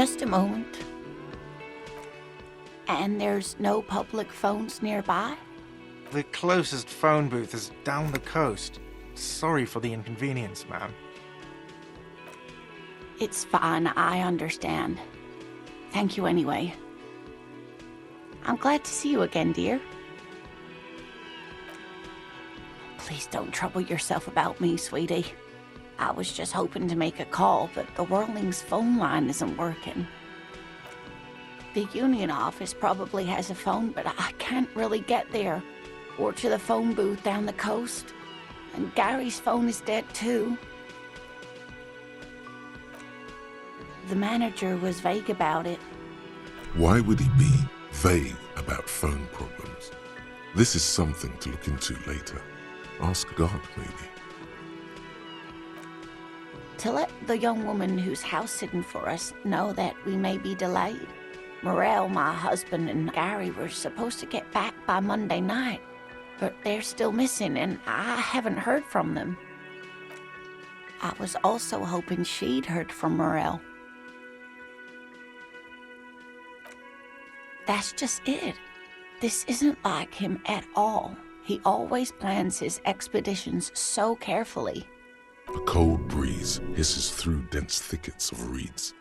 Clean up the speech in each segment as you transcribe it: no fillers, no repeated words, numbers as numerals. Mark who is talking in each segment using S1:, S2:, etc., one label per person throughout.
S1: Just a moment. And there's no public phones nearby?
S2: The closest phone booth is down the coast. Sorry for the inconvenience, ma'am.
S1: It's fine, I understand. Thank you anyway. I'm glad to see you again, dear. Please don't trouble yourself about me, sweetie. I was just hoping to make a call, but the Whirling's phone line isn't working. The union office probably has a phone, but I can't really get there, or to the phone booth down the coast. And Gary's phone is dead too. The manager was vague about it.
S3: Why would he be vague about phone problems? This is something to look into later. Ask God, maybe.
S1: To let the young woman who's house-sitting for us know that we may be delayed. Morel, my husband, and Gary were supposed to get back by Monday night, but they're still missing, and I haven't heard from them. I was also hoping she'd heard from Morel. That's just it. This isn't like him at all. He always plans his expeditions so carefully.
S3: A cold breeze hisses through dense thickets of reeds.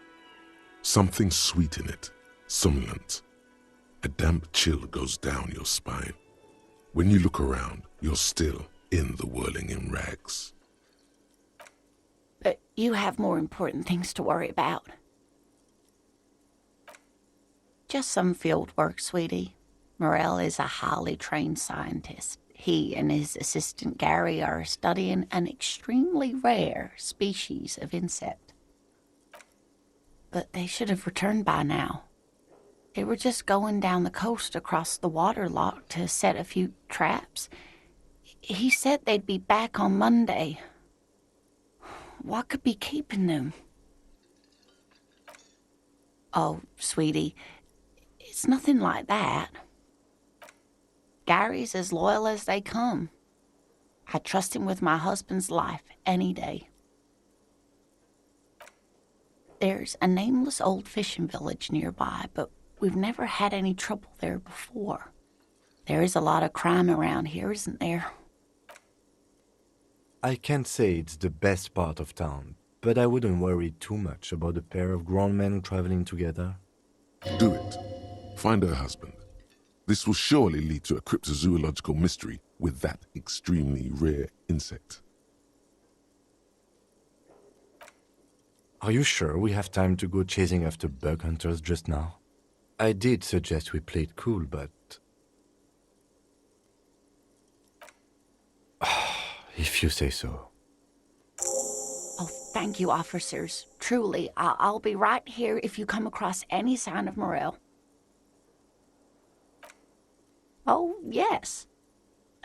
S3: Something sweet in it, somnolent. A damp chill goes down your spine. When you look around, you're still in the whirling in rags.
S1: But you have more important things to worry about. Just some field work, sweetie. Morel is a highly trained scientist. He and his assistant Gary are studying an extremely rare species of insect. But they should have returned by now. They were just going down the coast across the water lock to set a few traps. He said they'd be back on Monday. What could be keeping them? Oh, sweetie, it's nothing like that. Gary's as loyal as they come. I trust him with my husband's life any day. There's a nameless old fishing village nearby, but we've never had any trouble there before. There is a lot of crime around here, isn't there?
S4: I can't say it's the best part of town, but I wouldn't worry too much about a pair of grown men traveling together.
S3: Do it. Find her husband. This will surely lead to a cryptozoological mystery with that extremely rare insect.
S4: Are you sure we have time to go chasing after bug hunters just now? I did suggest we play it cool, but... if you say so.
S1: Oh, thank you, officers. Truly, I'll be right here if you come across any sign of Morel. Oh, yes.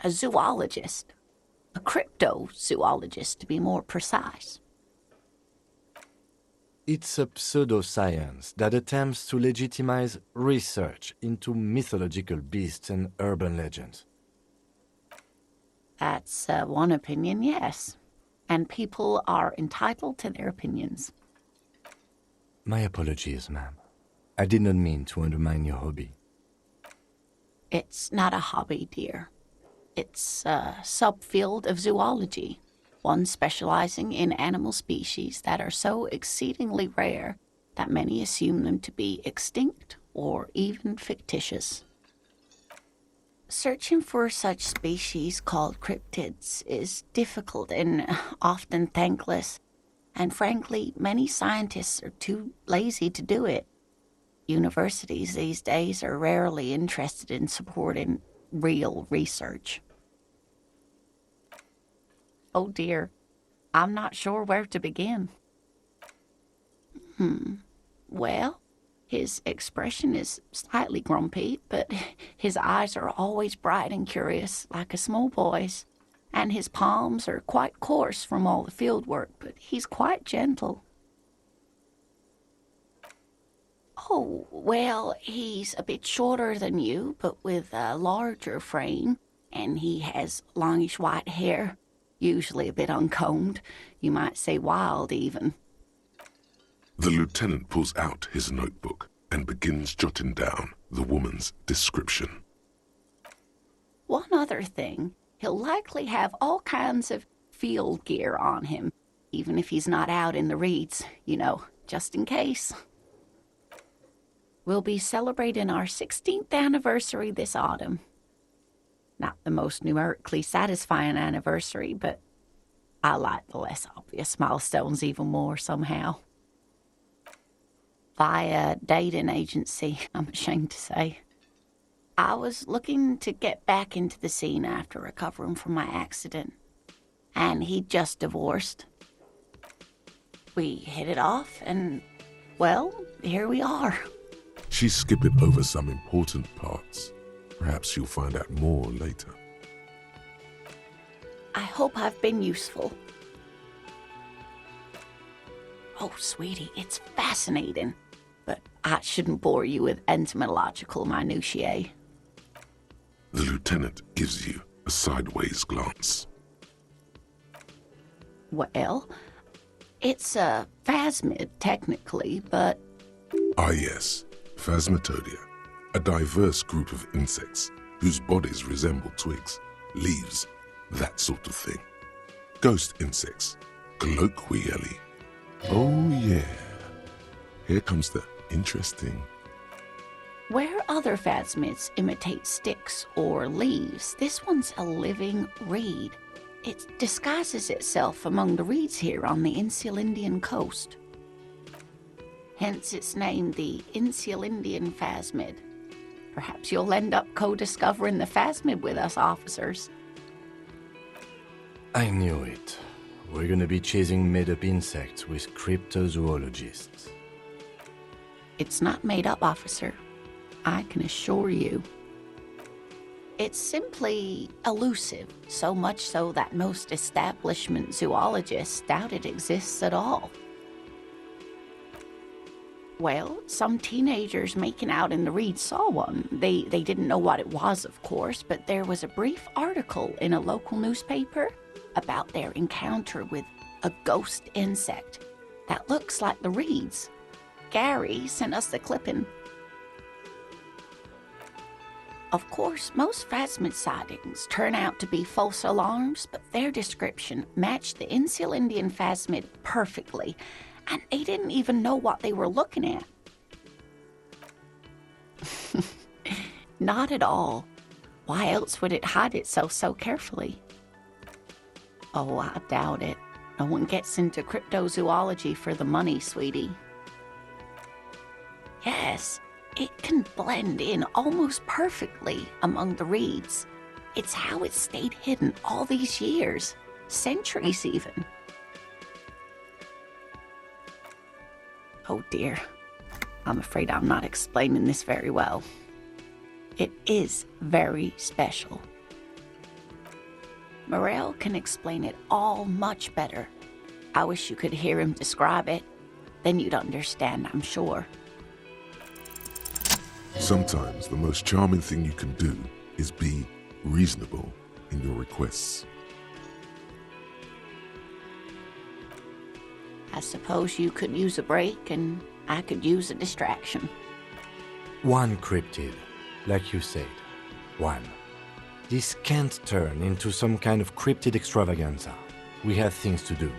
S1: A zoologist. A cryptozoologist, to be more precise.
S4: It's a pseudoscience that attempts to legitimize research into mythological beasts and urban legends.
S1: That's one opinion, yes. And people are entitled to their opinions.
S4: My apologies, ma'am. I did not mean to undermine your hobby.
S1: It's not a hobby, dear. It's a subfield of zoology, one specializing in animal species that are so exceedingly rare that many assume them to be extinct or even fictitious. Searching for such species called cryptids is difficult and often thankless, and frankly, many scientists are too lazy to do it. Universities these days are rarely interested in supporting real research. Oh dear, I'm not sure where to begin. Well, his expression is slightly grumpy, but his eyes are always bright and curious, like a small boy's, and his palms are quite coarse from all the field work, but he's quite gentle. Oh, well, he's a bit shorter than you, but with a larger frame, and he has longish white hair, usually a bit uncombed. You might say wild, even.
S3: The lieutenant pulls out his notebook and begins jotting down the woman's description.
S1: One other thing, he'll likely have all kinds of field gear on him, even if he's not out in the reeds, just in case. We'll be celebrating our 16th anniversary this autumn. Not the most numerically satisfying anniversary, but I like the less obvious milestones even more somehow. Via dating agency, I'm ashamed to say. I was looking to get back into the scene after recovering from my accident, and he'd just divorced. We hit it off, and, well, here we are.
S3: She's skipping over some important parts. Perhaps you'll find out more later.
S1: I hope I've been useful. Oh, sweetie, it's fascinating, but I shouldn't bore you with entomological minutiae.
S3: The lieutenant gives you a sideways glance.
S1: Well, it's a phasmid, technically, but...
S3: Ah yes, Phasmatodea, a diverse group of insects whose bodies resemble twigs, leaves, that sort of thing. Ghost insects, colloquially. Oh yeah, here comes the interesting.
S1: Where other phasmids imitate sticks or leaves, this one's a living reed. It disguises itself among the reeds here on the Insulindian coast. Hence its name, the Insulindian phasmid. Perhaps you'll end up co-discovering the phasmid with us, officers.
S4: I knew it. We're gonna be chasing made-up insects with cryptozoologists.
S1: It's not made up, officer. I can assure you. It's simply elusive, so much so that most establishment zoologists doubt it exists at all. Well, some teenagers making out in the reeds saw one. They didn't know what it was, of course, but there was a brief article in a local newspaper about their encounter with a ghost insect that looks like the reeds. Gary sent us the clipping. Of course, most phasmid sightings turn out to be false alarms, but their description matched the Insulindian phasmid perfectly, and they didn't even know what they were looking at. Not at all. Why else would it hide itself so carefully? Oh, I doubt it. No one gets into cryptozoology for the money, sweetie. Yes, it can blend in almost perfectly among the reeds. It's how it stayed hidden all these years, centuries even. Oh dear, I'm afraid I'm not explaining this very well. It is very special. Morel can explain it all much better. I wish you could hear him describe it. Then you'd understand, I'm sure.
S3: Sometimes the most charming thing you can do is be reasonable in your requests.
S1: I suppose you could use a break and I could use a distraction.
S4: One cryptid, like you said. One. This can't turn into some kind of cryptid extravaganza. We have things to do.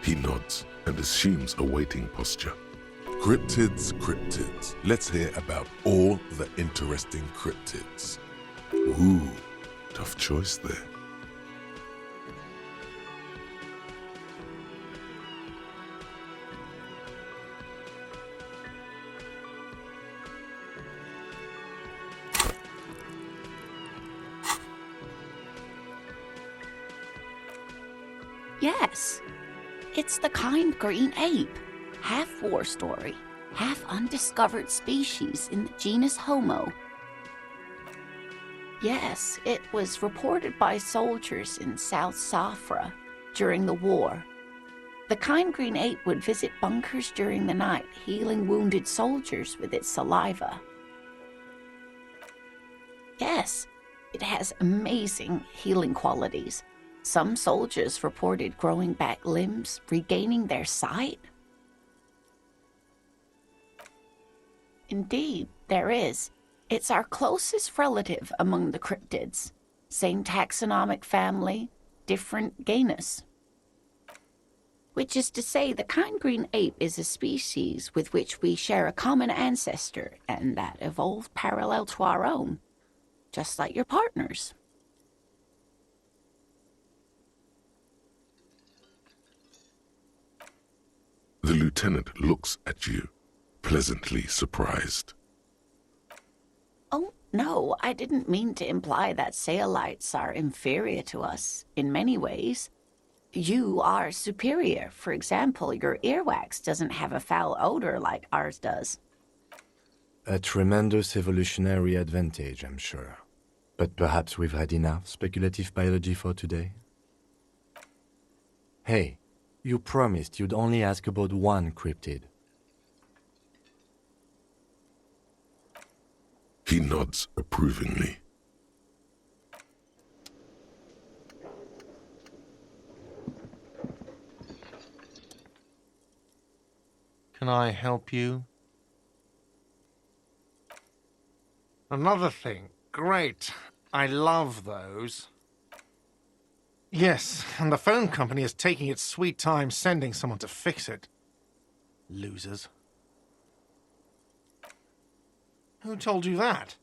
S3: He nods and assumes a waiting posture. Cryptids, cryptids. Let's hear about all the interesting cryptids. Ooh, tough choice there.
S1: Yes, it's the kind green ape. Half war story, half undiscovered species in the genus Homo. Yes, it was reported by soldiers in South Safra during the war. The kind green ape would visit bunkers during the night, healing wounded soldiers with its saliva. Yes, it has amazing healing qualities. Some soldiers reported growing back limbs, regaining their sight. Indeed, there is. It's our closest relative among the cryptids. Same taxonomic family, different genus. Which is to say, the kind green ape is a species with which we share a common ancestor, and that evolved parallel to our own, just like your partners.
S3: The lieutenant looks at you, pleasantly surprised.
S1: Oh, no, I didn't mean to imply that Saolites are inferior to us in many ways. You are superior. For example, your earwax doesn't have a foul odor like ours does.
S4: A tremendous evolutionary advantage, I'm sure. But perhaps we've had enough speculative biology for today? Hey, you promised you'd only ask about one cryptid.
S3: He nods approvingly.
S2: Can I help you? Another thing. Great. I love those. Yes, and the phone company is taking its sweet time sending someone to fix it. Losers. Who told you that?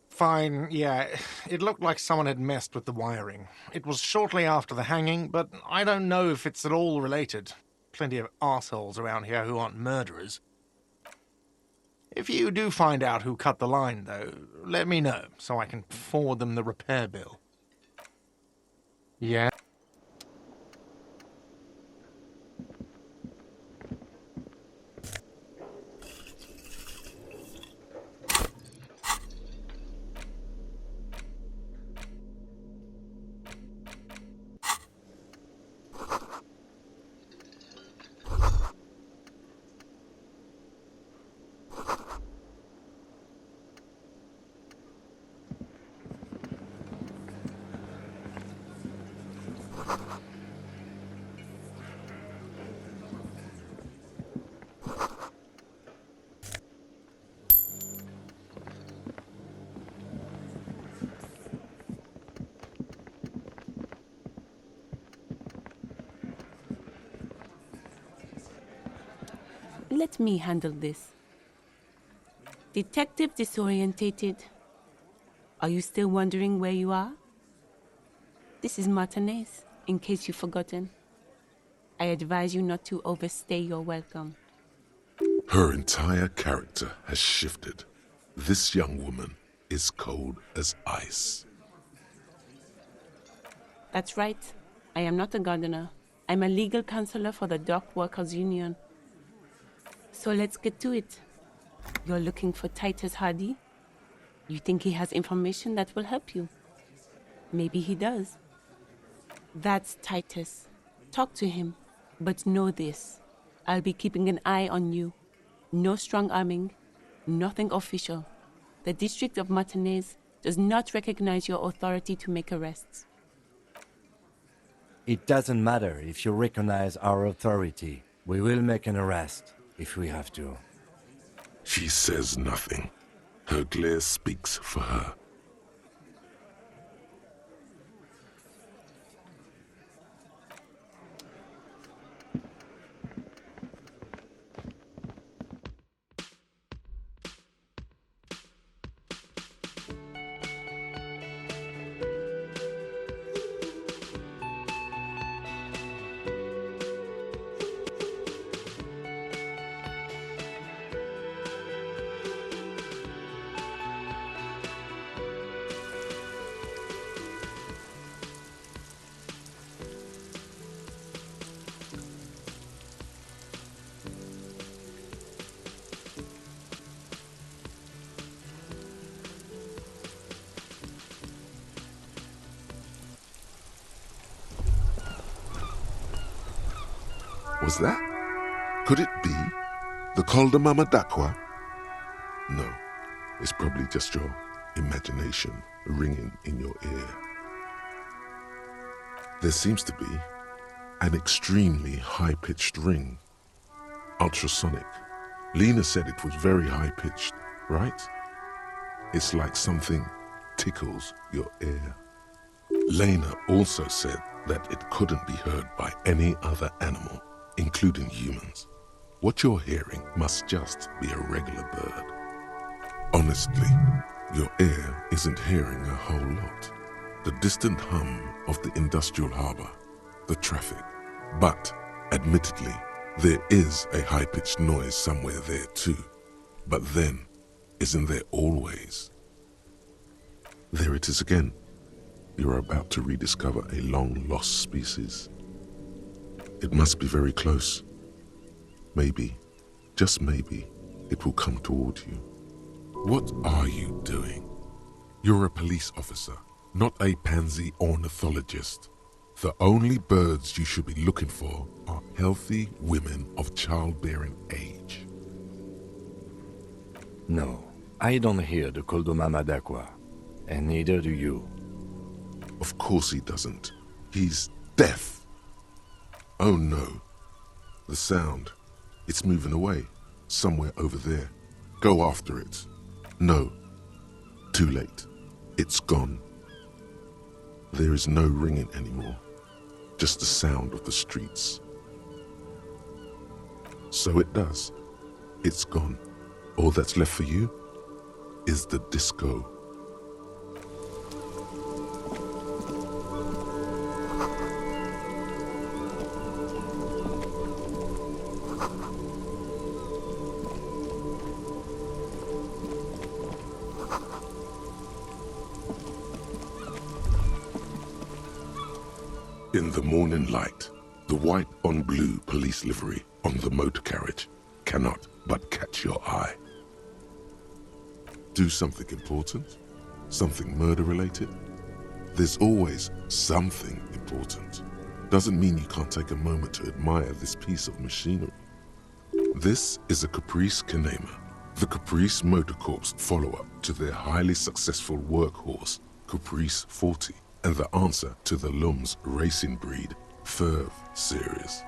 S2: Fine, yeah, it looked like someone had messed with the wiring. It was shortly after the hanging, but I don't know if it's at all related. Plenty of arseholes around here who aren't murderers. If you do find out who cut the line, though, let me know, so I can forward them the repair bill. Yeah?
S5: Let me handle this. Detective disorientated. Are you still wondering where you are? This is Martinez, in case you've forgotten. I advise you not to overstay your welcome.
S3: Her entire character has shifted. This young woman is cold as ice.
S5: That's right. I am not a gardener. I'm a legal counselor for the Dock Workers Union. So let's get to it. You're looking for Titus Hardy? You think he has information that will help you? Maybe he does. That's Titus. Talk to him. But know this. I'll be keeping an eye on you. No strong-arming. Nothing official. The District of Martinez does not recognize your authority to make arrests.
S4: It doesn't matter if you recognize our authority. We will make an arrest, if we have to.
S3: She says nothing. Her glare speaks for her. Was that? Could it be the Mama daqua? No, it's probably just your imagination. ringing in your ear. There seems to be an extremely high-pitched ring. Ultrasonic. Lena said it was very high-pitched, right? It's like something tickles your ear. Lena also said that it couldn't be heard by any other animal, including humans. What you're hearing must just be a regular bird. Honestly, your ear isn't hearing a whole lot. The distant hum of the industrial harbor, the traffic. But, admittedly, there is a high-pitched noise somewhere there too. But then, isn't there always? There it is again. You're about to rediscover a long-lost species. It must be very close. Maybe, just maybe, it will come toward you. What are you doing? You're a police officer, not a pansy ornithologist. The only birds you should be looking for are healthy women of childbearing age.
S4: No, I don't hear the Koldomama daqua, and neither do you.
S3: Of course he doesn't. He's deaf. Oh no. The sound. It's moving away. Somewhere over there. Go after it. No. Too late. It's gone. There is no ringing anymore. Just the sound of the streets. So it does. It's gone. All that's left for you is the disco. In the morning light, the white on blue police livery on the motor carriage cannot but catch your eye. Do something important? Something murder-related? There's always something important. Doesn't mean you can't take a moment to admire this piece of machinery. This is a Caprice Canema, the Caprice Motor Corp's follow-up to their highly successful workhorse, Caprice 40, and the answer to the Lum's racing breed, Ferv series.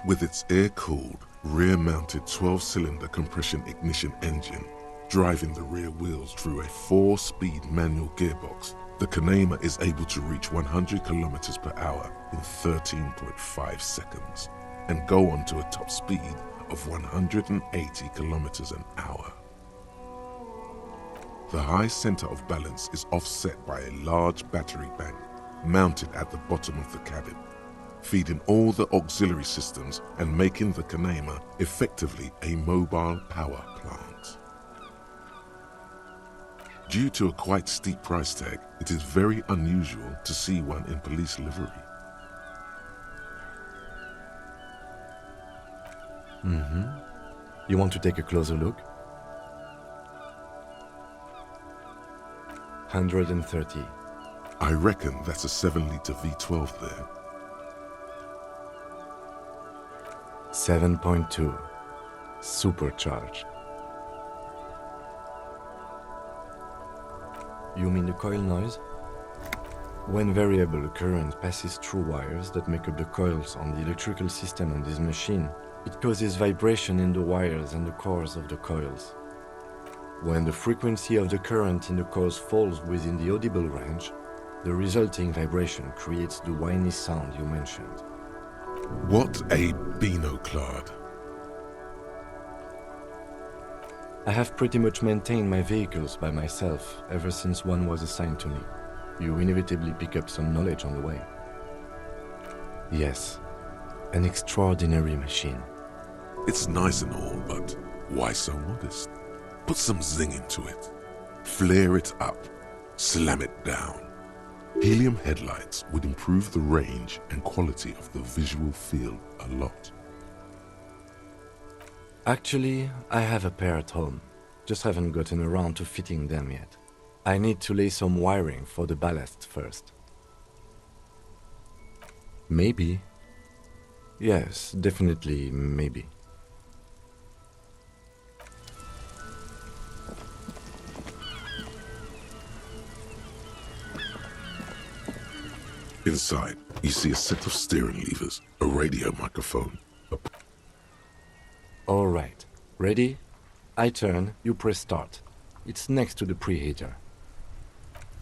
S3: With its air-cooled, rear-mounted 12-cylinder compression ignition engine, driving the rear wheels through a 4-speed manual gearbox, the Canema is able to reach 100 kilometers per hour in 13.5 seconds and go on to a top speed of 180 kilometers an hour. The high center of balance is offset by a large battery bank mounted at the bottom of the cabin, feeding all the auxiliary systems and making the Canema effectively a mobile power plant. Due to a quite steep price tag, it is very unusual to see one in police livery.
S4: You want to take a closer look? 130.
S3: I reckon that's a 7-liter V12 there.
S4: 7.2. Supercharged. You mean the coil noise? When variable current passes through wires that make up the coils on the electrical system on this machine, it causes vibration in the wires and the cores of the coils. When the frequency of the current in the coils falls within the audible range, the resulting vibration creates the whiny sound you mentioned.
S3: What a binoclard.
S4: I have pretty much maintained my vehicles by myself ever since one was assigned to me. You inevitably pick up some knowledge on the way. Yes, an extraordinary machine.
S3: It's nice and all, but why so modest? Put some zing into it. Flare it up. Slam it down. Helium headlights would improve the range and quality of the visual field a lot.
S4: Actually, I have a pair at home. Just haven't gotten around to fitting them yet. I need to lay some wiring for the ballast first. Maybe. Yes, definitely maybe.
S3: Inside, you see a set of steering levers, a radio microphone,
S4: All right. Ready? I turn, you press start. It's next to the preheater.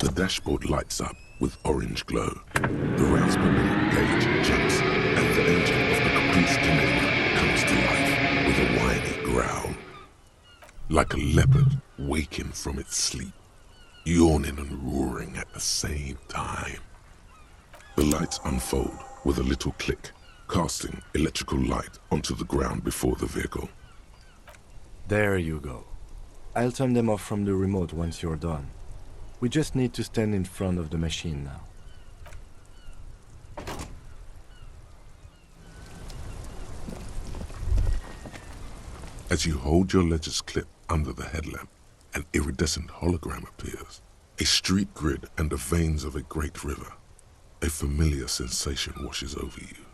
S3: the dashboard lights up with orange glow. The rounds per minute gauge jumps, and the engine of the Caprice Canadian comes to life with a whiny growl. Like a leopard waking from its sleep, yawning and roaring at the same time. The lights unfold with a little click, casting electrical light onto the ground before the vehicle.
S4: There you go. I'll turn them off from the remote once you're done. We just need to stand in front of the machine now.
S3: As you hold your ledger's clip under the headlamp, an iridescent hologram appears. A street grid and the veins of a great river. A familiar sensation washes over you.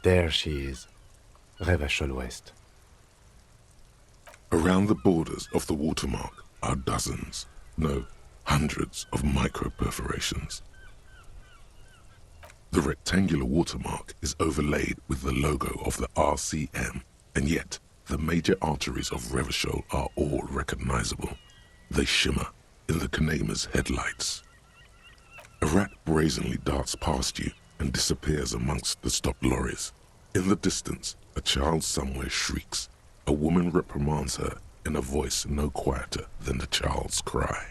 S4: There she is. Revachol West.
S3: Around the borders of the watermark are dozens, no, hundreds of micro-perforations. The rectangular watermark is overlaid with the logo of the RCM, and yet the major arteries of Revachol are all recognizable. They shimmer in the Kanema's headlights. A rat brazenly darts past you and disappears amongst the stopped lorries. In the distance, a child somewhere shrieks. A woman reprimands her in a voice no quieter than the child's cry.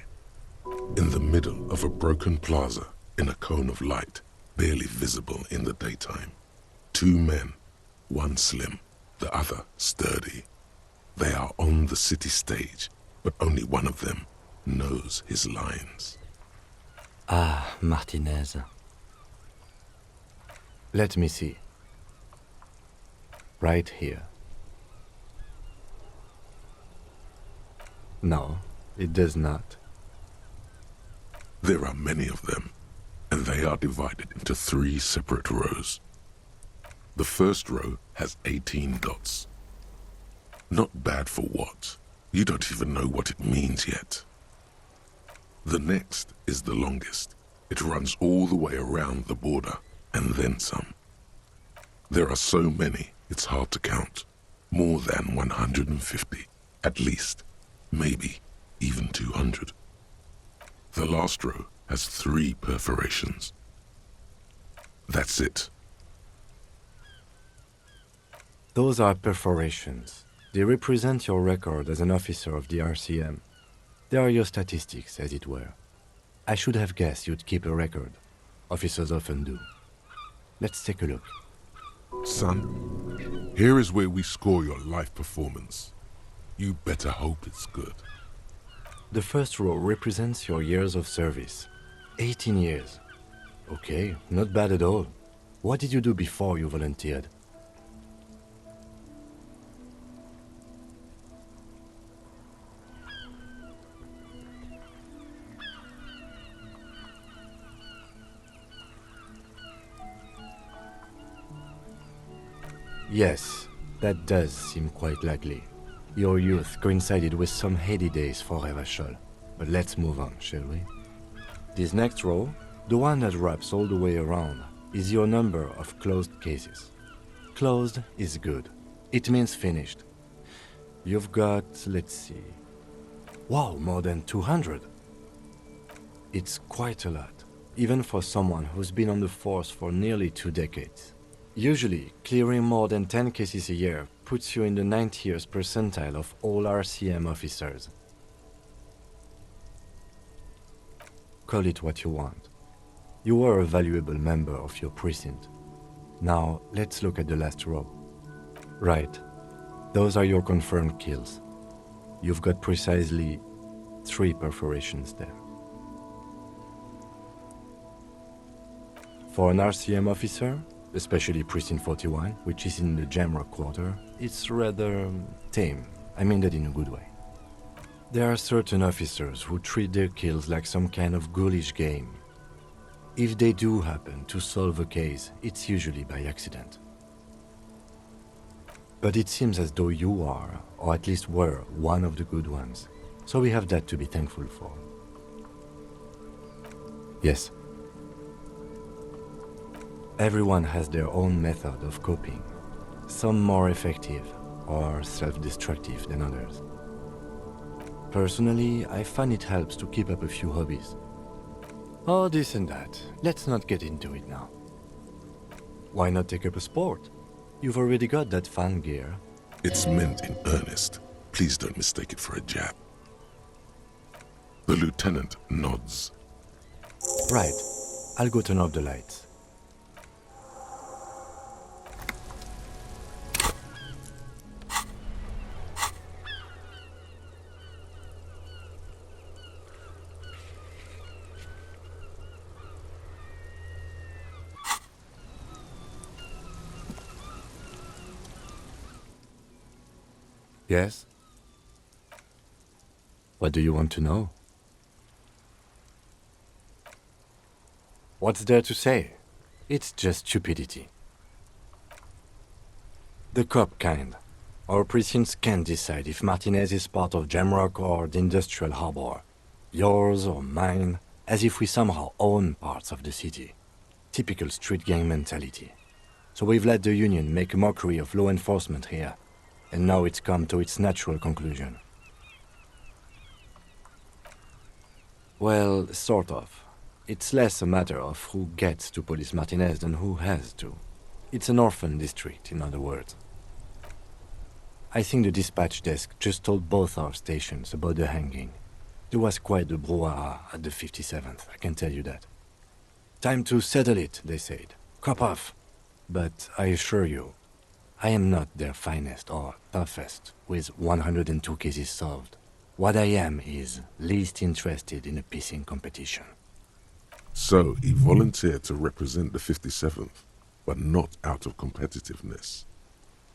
S3: In the middle of a broken plaza, in a cone of light, barely visible in the daytime, two men, one slim, the other sturdy. They are on the city stage, but only one of them knows his lines.
S4: Ah, Martinez. Let me see. Right here. No, it does not.
S3: There are many of them, and they are divided into 3 separate rows. The first row has 18 dots. Not bad for what? You don't even know what it means yet. The next is the longest. It runs all the way around the border, and then some. There are so many, it's hard to count. More than 150, at least. Maybe even 200. The last row has 3 perforations. That's it.
S4: Those are perforations. They represent your record as an officer of the RCM. They are your statistics, as it were. I should have guessed you'd keep a record. Officers often do. Let's take a look.
S3: Son, here is where we score your life performance. You better hope it's good.
S4: The first row represents your years of service. 18 years. Okay, not bad at all. What did you do before you volunteered? Yes, that does seem quite likely. Your youth coincided with some heady days for Revachol. But let's move on, shall we? This next row, the one that wraps all the way around, is your number of closed cases. Closed is good. It means finished. You've got, let's see... Wow, more than 200! It's quite a lot, even for someone who's been on the force for nearly 2 decades. Usually, clearing more than 10 cases a year puts you in the 90th percentile of all RCM officers. Call it what you want. You are a valuable member of your precinct. Now, let's look at the last row. Right. Those are your confirmed kills. You've got precisely 3 perforations there. For an RCM officer, especially Precinct 41, which is in the Jamrock quarter, it's rather tame. I mean that in a good way. There are certain officers who treat their kills like some kind of ghoulish game. If they do happen to solve a case, it's usually by accident. But it seems as though you are, or at least were, one of the good ones. So we have that to be thankful for. Yes. Everyone has their own method of coping, some more effective or self-destructive than others. Personally, I find it helps to keep up a few hobbies. Oh, this and that. Let's not get into it now. Why not take up a sport? You've already got that fan gear.
S3: It's meant in earnest. Please don't mistake it for a jab. The lieutenant nods.
S4: Right. I'll go turn off the lights. Yes? What do you want to know? What's there to say? It's just stupidity. The cop kind. Our precincts can't decide if Martinez is part of Jamrock or the industrial harbor. Yours or mine, as if we somehow own parts of the city. Typical street gang mentality. So we've let the Union make a mockery of law enforcement here. And now it's come to its natural conclusion. Well, sort of. It's less a matter of who gets to police Martinez than who has to. It's an orphan district, in other words. I think the dispatch desk just told both our stations about the hanging. There was quite the brouhaha at the 57th, I can tell you that. Time to settle it, they said. Cop off. But I assure you, I am not their finest or toughest, with 102 cases solved. What I am is least interested in a pissing competition.
S3: So he volunteered to represent the 57th, but not out of competitiveness.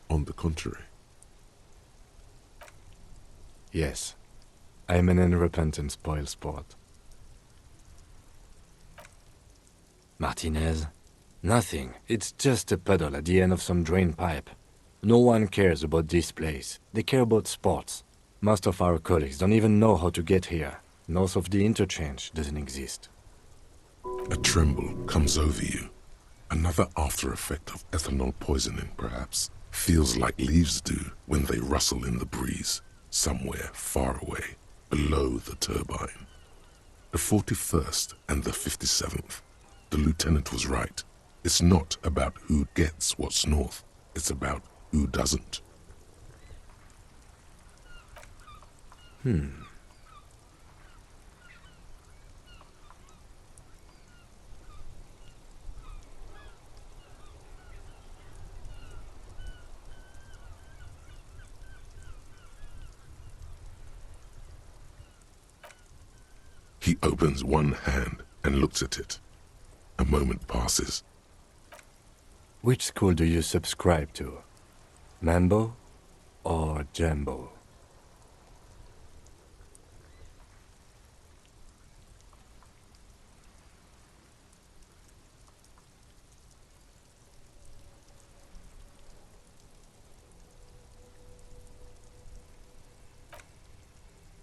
S3: On the contrary.
S4: Yes, I'm an unrepentant spoilsport. Martinez? Nothing. It's just a puddle at the end of some drain pipe. No one cares about this place. They care about sports. Most of our colleagues don't even know how to get here. North of the interchange doesn't exist.
S3: A tremble comes over you. Another after effect of ethanol poisoning, perhaps. Feels like leaves do when they rustle in the breeze, somewhere far away, below the turbine. The 41st and the 57th. The lieutenant was right. It's not about who gets what's north. It's about who doesn't. He opens one hand and looks at it. A moment passes.
S4: Which school do you subscribe to? Mambo or Jambo?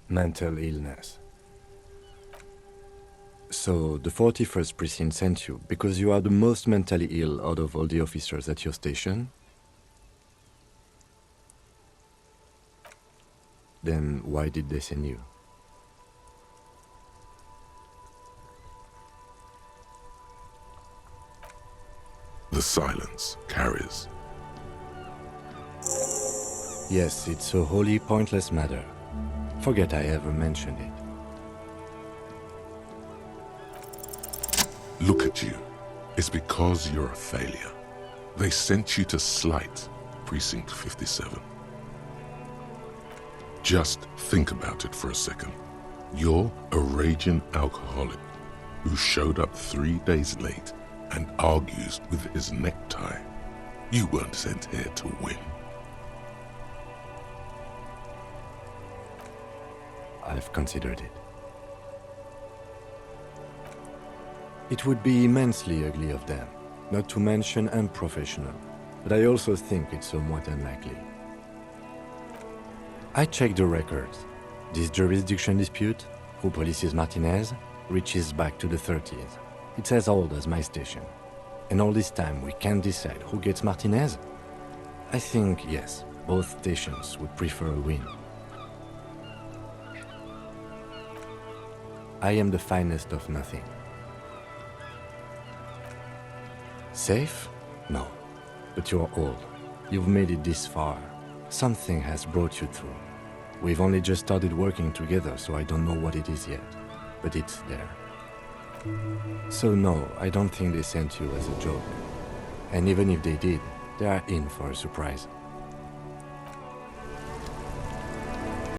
S4: Mental illness. So, the 41st Precinct sent you because you are the most mentally ill out of all the officers at your station? Then why did they send you?
S3: The silence carries.
S4: Yes, it's a wholly pointless matter. Forget I ever mentioned it.
S3: Look at you. It's because you're a failure. They sent you to slight Precinct 57. Just think about it for a second. You're a raging alcoholic who showed up 3 days late and argues with his necktie. You weren't sent here to win.
S4: I've considered it. It would be immensely ugly of them, not to mention unprofessional, but I also think it's somewhat unlikely. I checked the records. This jurisdiction dispute, who polices Martinez, reaches back to the 30s. It's as old as my station. And all this time we can't decide who gets Martinez? I think, yes, both stations would prefer a win. I am the finest of nothing. Safe? No. But you're old. You've made it this far. Something has brought you through. We've only just started working together, so I don't know what it is yet. But it's there. So no, I don't think they sent you as a joke. And even if they did, they are in for a surprise.